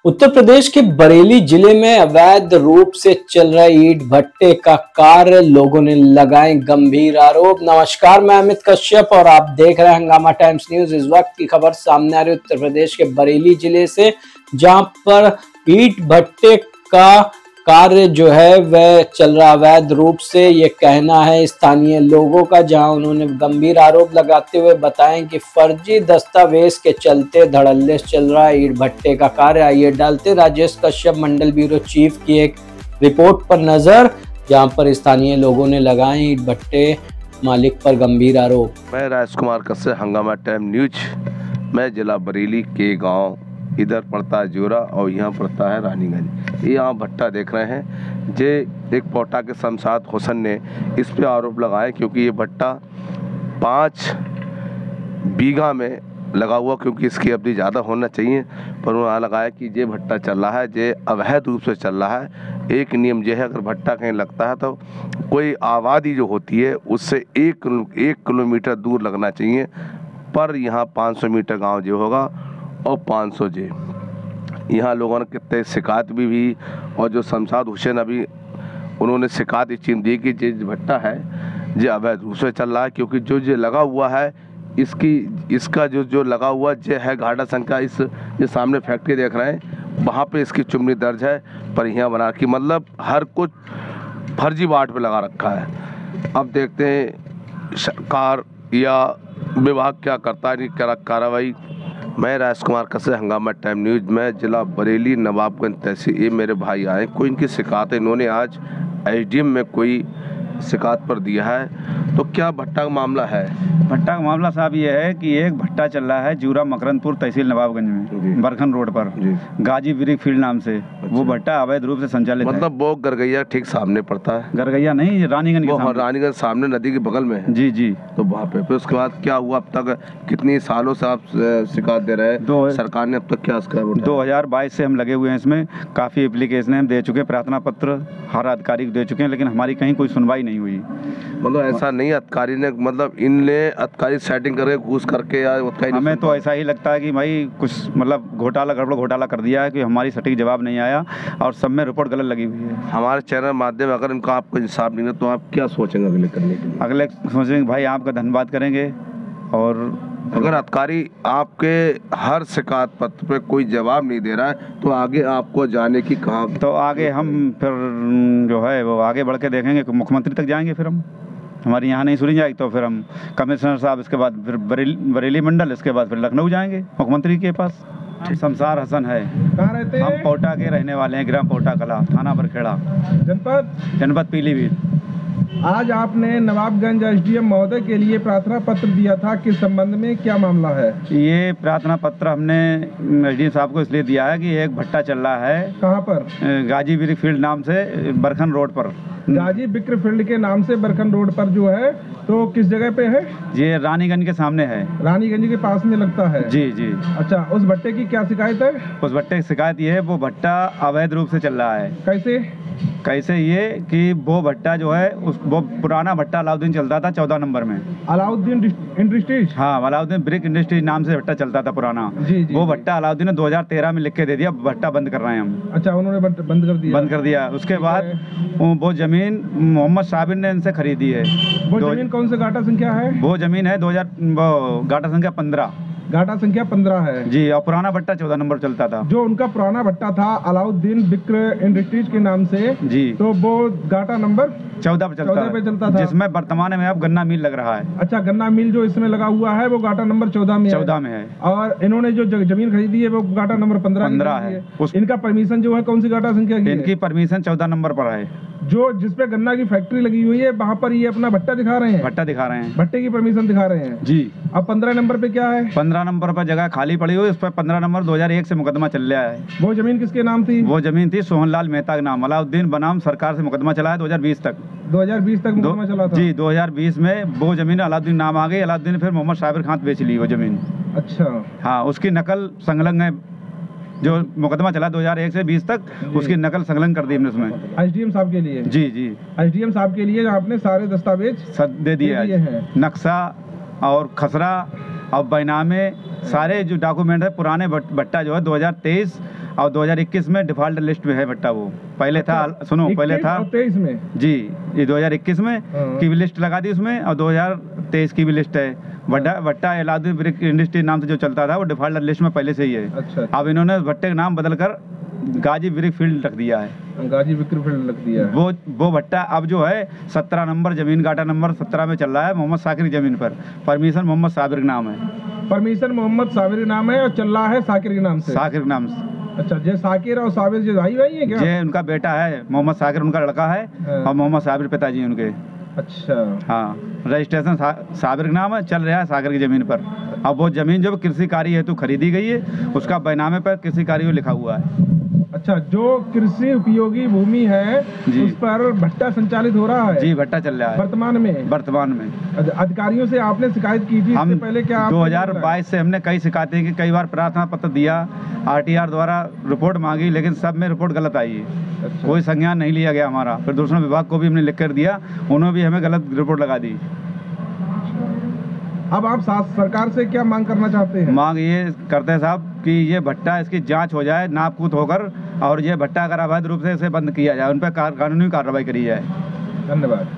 उत्तर प्रदेश के बरेली जिले में अवैध रूप से चल रहे ईंट भट्टे का कार्य, लोगों ने लगाए गंभीर आरोप। नमस्कार, मैं अमित कश्यप और आप देख रहे हैं हंगामा टाइम्स न्यूज। इस वक्त की खबर सामने आ रही है उत्तर प्रदेश के बरेली जिले से, जहां पर ईंट भट्टे का कार्य जो है वह चल रहा अवैध रूप से, ये कहना है स्थानीय लोगों का। जहां उन्होंने गंभीर आरोप लगाते हुए बताएं कि फर्जी दस्तावेज के चलते धड़ल्ले चल रहा है ईंट भट्टे का कार्य। आइए डालते राजेश कश्यप मंडल ब्यूरो चीफ की एक रिपोर्ट पर नजर, जहां पर स्थानीय लोगों ने लगाए ईंट भट्टे मालिक पर गंभीर आरोप। मैं राजकुमार कश्यप, हंगामा टाइम न्यूज। मैं जिला बरेली के गांव, इधर पड़ता है जोरा और यहाँ पड़ता है रानीगंज। ये यहाँ भट्टा देख रहे हैं, जे एक पोटा के शमशाद हुसैन ने इस पे आरोप लगाए, क्योंकि ये भट्टा 5 बीघा में लगा हुआ, क्योंकि इसकी अवधि ज़्यादा होना चाहिए, पर उन्होंने लगाया कि ये भट्टा चल रहा है, ये अवैध रूप से चल रहा है। एक नियम ये है, अगर भट्टा कहीं लगता है तो कोई आबादी जो होती है उससे एक किलोमीटर दूर लगना चाहिए, पर यहाँ 500 मीटर गाँव जो होगा और 500 जे। यहाँ लोगों ने कितने शिकायत भी और जो शमशाद हुसैन अभी उन्होंने शिकायत इस चीज दी कि जो भट्टा है जो अवैध रूप से चल रहा है, क्योंकि जो लगा हुआ है इसका जो लगा हुआ जो है घाटा संख्या, इस सामने फैक्ट्री देख रहे हैं, वहाँ पे इसकी चुमनी दर्ज है, पर यहाँ बना कि मतलब हर कुछ फर्जी बाट पे लगा रखा है। अब देखते हैं सरकार या विभाग क्या करता है, नहीं क्या कार्रवाई। मैं राजकुमार कश्यप, हंगामा टाइम न्यूज में जिला बरेली नवाबगंज तहसील। ये मेरे भाई आए, कोई इनकी शिकायत है, इन्होंने आज एसडीएम में कोई शिकायत पर दिया है। तो क्या भट्टा का मामला है? भट्टा का मामला साहब ये है कि एक भट्टा चल रहा है जूरा मकरंदपुर तहसील नवाबगंज में, बरखन रोड पर, गाजी ब्रिक फील्ड नाम से। वो भट्टा अवैध रूप से संचालित मतलब वो गरगैया ठीक सामने पड़ता है? गरगैया नहीं, रानीगंज के सामने। रानीगंज सामने नदी के बगल में है। जी जी। तो वहाँ पे फिर उसके बाद क्या हुआ? अब तक कितनी सालों से आप शिकायत दे रहे हैं? सरकार ने अब तक क्या 2022 से हम लगे हुए हैं इसमें। काफ़ी एप्लीकेशन हम दे चुके हैं, प्रार्थना पत्र हर अधिकारी को दे चुके हैं, लेकिन हमारी कहीं कोई सुनवाई नहीं हुई। मतलब ऐसा नहीं अधिकारी ने, मतलब इनने अधिकारी सेटिंग करके घूस करके या हमें तो ऐसा ही लगता है कि भाई कुछ मतलब घोटाला कर दिया है, कि हमारी सटीक जवाब नहीं आया और सब में रिपोर्ट गलत लगी हुई है। हमारे चैनल माध्यम अगर इनका आपको इंसाफ नहीं है तो आप क्या सोचेंगे अगले करने के लिए? अगले सोचेंगे भाई आपका धन्यवाद करेंगे। और अगर अधिकारी आपके हर शिकायत पत्र पे कोई जवाब नहीं दे रहा है तो आगे आपको जाने की कहाँ? तो आगे हम फिर जो है वो आगे बढ़ के देखेंगे, मुख्यमंत्री तक जाएंगे। फिर हम हमारी यहाँ नहीं सुनी जाएगी तो फिर हम कमिश्नर साहब, इसके बाद फिर बरेली मंडल, इसके बाद फिर लखनऊ जाएंगे मुख्यमंत्री के पास। शमशाद हुसैन है। कहाँ रहते हैं? हम पोटा के रहने वाले हैं, ग्राम पोटा कला, थाना बरखेड़ा, जनपद पीलीभीत। आज आपने नवाबगंज एसडीएम महोदय के लिए प्रार्थना पत्र दिया था, किस संबंध में, क्या मामला है? ये प्रार्थना पत्र हमने एसडीएम साहब को इसलिए दिया है कि एक भट्टा चल रहा है। कहाँ पर? गाजी ब्रिक फील्ड नाम से, बरखन रोड पर। गाजी बिक्र फील्ड के नाम से बरखन रोड पर जो है, तो किस जगह पे है? ये रानीगंज के सामने है। रानीगंज के पास में लगता है? जी जी। अच्छा, उस भट्टे की क्या शिकायत है? उस भट्टे की शिकायत ये है, वो भट्टा अवैध रूप से चल रहा है। कैसे? ये कि वो भट्टा जो है वो पुराना भट्टा अलाउद्दीन चलता था 14 नंबर में। अलाउद्दीन इंडस्ट्रीज? हाँ, अलाउद्दीन ब्रिक इंडस्ट्रीज नाम से भट्टा चलता था पुराना। जी जी। वो भट्टा अलाउद्दीन ने 2013 में लिख के दे दिया, भट्टा बंद कर रहे हैं हम। अच्छा, उन्होंने बंद कर दिया। उसके बाद वो जमीन मोहम्मद साबिर ने इनसे खरीदी है। वो जमीन कौन से गाटा संख्या है? वो जमीन है 2000 गाटा संख्या 15। गाटा संख्या 15 है जी। और पुराना भट्टा 14 नंबर चलता था। जो उनका पुराना भट्टा था अलाउद्दीन बिक्र इंडस्ट्रीज के नाम से जी, तो वो गाटा नंबर 14 पे चलता था, जिसमें वर्तमान में अब गन्ना मिल लग रहा है। अच्छा, गन्ना मिल जो इसमें लगा हुआ है वो गाटा नंबर 14 में है। और इन्होंने जो जमीन खरीदी है वो गाटा नंबर 15 है। इनका परमिशन जो है कौन सी गाटा संख्या की? इनकी परमिशन 14 नंबर पर है। जो जिसपे गन्ना की फैक्ट्री लगी हुई है वहाँ पर ये अपना भट्टा दिखा रहे हैं? भट्टे की परमिशन दिखा रहे हैं जी। अब 15 नंबर पे क्या है? 15 नंबर पर जगह खाली पड़ी हुई, उस पर 15 नंबर 2001 से मुकदमा चल रहा है। वो जमीन किसके नाम थी? वो जमीन थी सोहनलाल मेहता के नाम। अलाउद्दीन बनाम सरकार से मुकदमा चला है 2020 तक मुकदमा चला था जी। 2020 में वो जमीन अलाउद्दीन नाम आ गई। अलाउद्दीन ने फिर मोहम्मद साबिर खान बेच ली वो जमीन। अच्छा। हाँ, उसकी नकल संलग्न है, जो मुकदमा चला 2001 से 20 तक, उसकी नकल संलग्न कर दी हमने उसमें। एसडीएम साहब के लिए? जी जी, एसडीएम साहब के लिए आपने सारे दस्तावेज दे दिए हैं, नक्शा और खसरा और बैनामे सारे जो डॉक्यूमेंट है। पुराने भट्टा जो है 2023 और 2021 में डिफॉल्ट लिस्ट में है भट्टा। वो पहले था, सुनो, पहले था 23 में जी, ये 2021 में की भी लिस्ट लगा दी उसमें, और 2023 की भी लिस्ट है। भट्टा अलाउद्दीन ब्रिक इंडस्ट्री नाम से जो चलता था वो डिफॉल्ट लिस्ट में पहले से ही है। अच्छा। अब इन्होंने भट्टे का नाम बदलकर गाजी ब्रिक फील्ड रख दिया है। गाजी ब्रिक फील्ड रख दिया है। वो भट्टा अब जो है 17 नंबर जमीन, गाटा नंबर 17 में चल रहा है, मोहम्मद साकिर की जमीन पर। परमिशन मोहम्मद साबिर के नाम है। परमिशन मोहम्मद साबिर के नाम है और चल रहा है साकिर के नाम से। साकिर के नाम से। अच्छा, जे साकिर और साबिर जो भाई है क्या? ये उनका बेटा है, मोहम्मद साकिर उनका लड़का है, और मोहम्मद साबिर पिताजी उनके। अच्छा। हाँ, रजिस्ट्रेशन साबिर के नाम है, चल रहा है साकिर की जमीन पर। अब वो जमीन जो कृषि कार्य हेतु खरीदी गई है, उसका बैनामे पर कृषि कार्य लिखा हुआ है। अच्छा, जो कृषि उपयोगी भूमि है उस पर भट्टा संचालित हो रहा है? जी, भट्टा चल रहा है वर्तमान में। अधिकारियों से आपने शिकायत की थी इससे पहले क्या? 2022 से हमने कई शिकायतें की, कई बार प्रार्थना पत्र दिया, RTR द्वारा रिपोर्ट मांगी, लेकिन सब में रिपोर्ट गलत आई है। अच्छा। कोई संज्ञान नहीं लिया गया हमारा। फिर दूसरे विभाग को भी हमने लिख कर दिया, उन्होंने भी हमें गलत रिपोर्ट लगा दी। अब आप सरकार से क्या मांग करना चाहते हैं? मांग ये करते हैं साहब कि ये भट्टा, इसकी जांच हो जाए नापकूत होकर, और ये भट्टा अगर अवैध रूप से इसे बंद किया जाए, उन पर कानूनी कार्रवाई करी जाए। धन्यवाद।